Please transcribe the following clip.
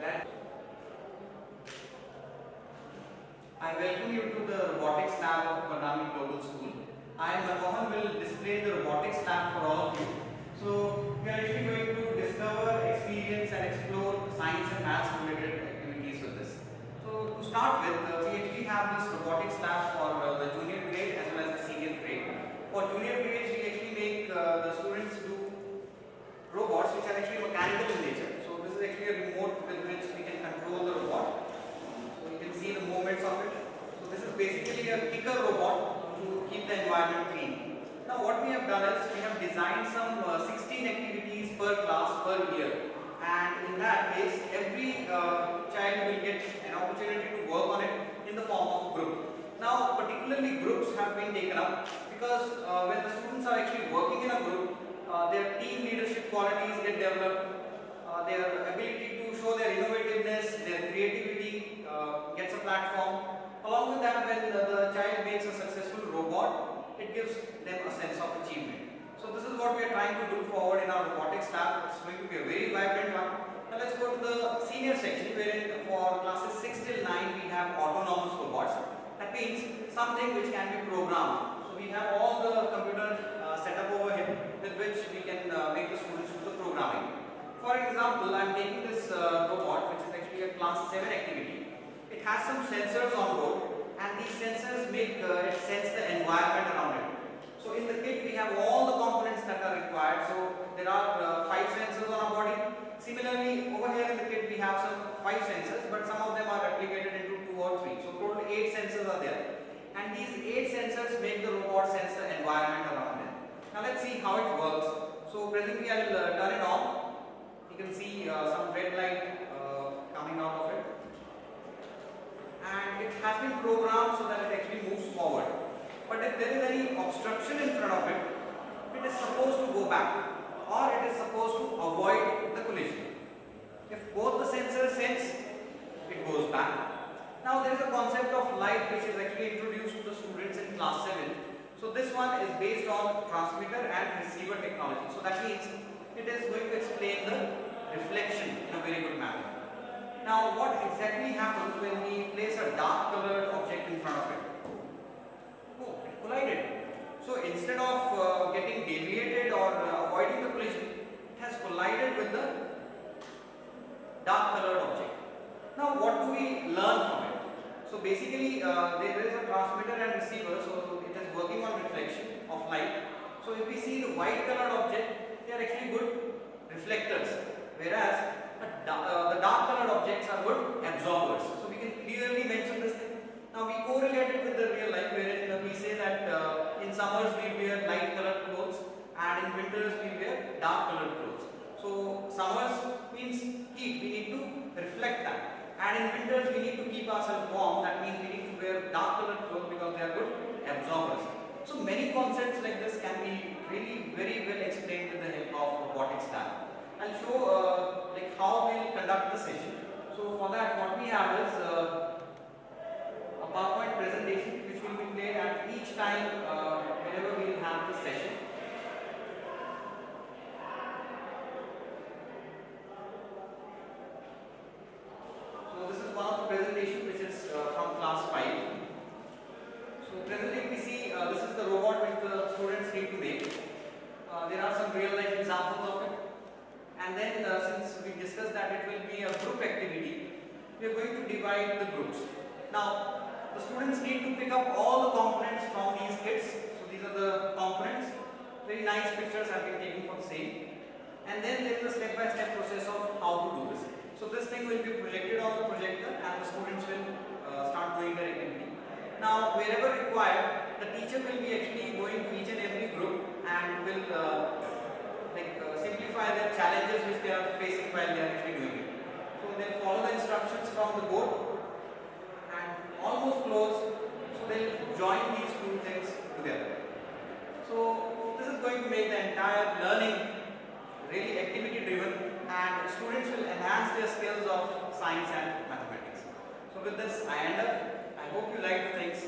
I welcome you to the robotics lab of Barnami Global School. I am Manmohan, will display the robotics lab for all of you. So we are actually going to discover, experience and explore science and maths related activities with this. So to start with, we actually have this robotics lab for the junior grade as well as the senior grade. For junior grades, we actually make the students do robots which are actually mechanical in nature. So this is actually a remote with which we can control the robot. So you can see the movements of it. So this is basically a kicker robot to keep the environment clean. Now what we have done is we have designed some 16 activities per class per year, and in that case every child will get an opportunity to work on it in the form of group. Now particularly groups have been taken up because when the students are actually working in a group, their team leadership qualities get developed, their ability to show their innovativeness, their creativity gets a platform. Along with that, when the child makes a successful robot, it gives them a sense of achievement. So this is what we are trying to do forward in our robotics lab. It's going to be a very vibrant one. Now let's go to the senior section, wherein for classes 6 till 9 we have autonomous robots. That means something which can be programmed. So we have all the computer set up over here with which we can make the students do the programming. For example, I am taking this robot, which is actually a class 7 activity. It has some sensors on board, and these sensors make it sense the environment around it. So in the kit we have all the components that are required. So there are 5 sensors on our body. Similarly, over here in the kit we have some 5 sensors, but some of them are replicated into 2 or 3. So total 8 sensors are there, and these 8 sensors make the robot sense the environment around it. Now let's see how it works. So presently I will turn it on. You can see some red light coming out of it, and it has been programmed so that it actually moves forward. But if there is any obstruction in front of it, it is supposed to go back, or it is supposed to avoid the collision. If both the sensors sense, it goes back. Now there is a concept of light which is actually introduced to the students in class 7. So this one is based on transmitter and receiver technology. So that means it is going to explain the reflection in a very good manner. Now what exactly happens when we place a dark colored object in front of it? Oh, it collided. So instead of getting deviated or avoiding the collision, it has collided with the dark colored object. Now what do we learn from it? So basically there is a transmitter and receiver, so it is working on reflection of light. So if we see the white colored object, they are actually good reflectors, whereas the dark colored objects are good absorbers. So we can clearly mention this thing. Now we correlate it with the real life, wherein we say that in summers we wear light colored clothes and in winters we wear dark colored clothes. So summers means heat, we need to reflect that, and in winters we need to keep ourselves warm. That means we need to wear dark colored clothes because they are good absorbers. So many concepts like this can be really very well explained with the help of robotics lab. I'll show like how we'll conduct the session. So for that, what we have is a PowerPoint presentation which will be played at each time whenever we will have this session. So this is one of the presentations which is from class 5. So presently we see this is the robot which the students need to make. There are some real life examples of it. And then since we discussed that it will be a group activity, we are going to divide the groups. Now the students need to pick up all the components from these kits. So these are the components. Very nice pictures have been taken for the same. And then there is a step-by-step process of how to do this. So this thing will be projected on the projector and the students will start doing their activity. Now wherever required, the teacher will be actually going to each and every group and will simplify their challenges which they are facing while they are actually doing it. So they'll follow the instructions from the board and almost close, so they'll join these two things together. So this is going to make the entire learning really activity driven, and students will enhance their skills of science and mathematics. So with this I end up. I hope you like the things.